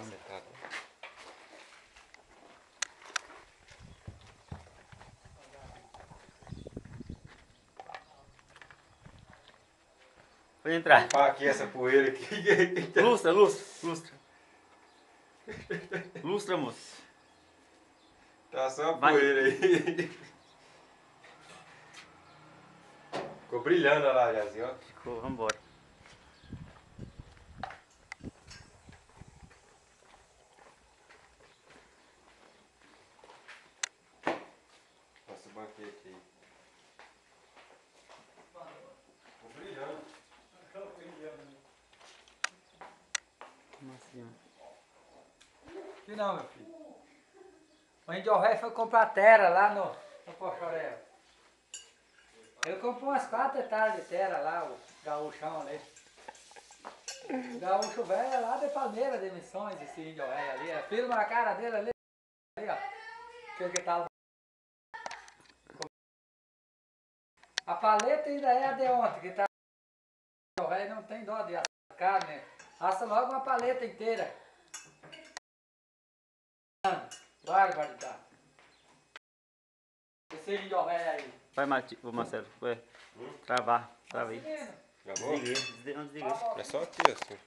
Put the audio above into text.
Acertado. Pode entrar. Limpar aqui essa poeira aqui. Lustra, lustra, lustra. Lustra, moço. Tá só a Vai. poeira aí. Ficou brilhando a laje, ó. Ficou, vambora. Nossa, o banquete aí. Ficou brilhando. Que não, meu filho. O índio velho foi comprar terra lá no Pochorel. Ele comprou umas 4 hectares de terra lá, o gaúchão ali. O gaúcho velho é lá de Palmeira de Missões, esse índio velho ali. É filma a cara dele ali, ó. Aquele que tá. A paleta ainda é a de ontem, que tá. O velho não tem dó de assar carne. Assa logo uma paleta inteira. Barbaridade. Esse índio velho aí. Vai, Marcelo. Vai. Travar. Trava aí. Gravou? Desliguei. Não desliguei. É só aqui, assim.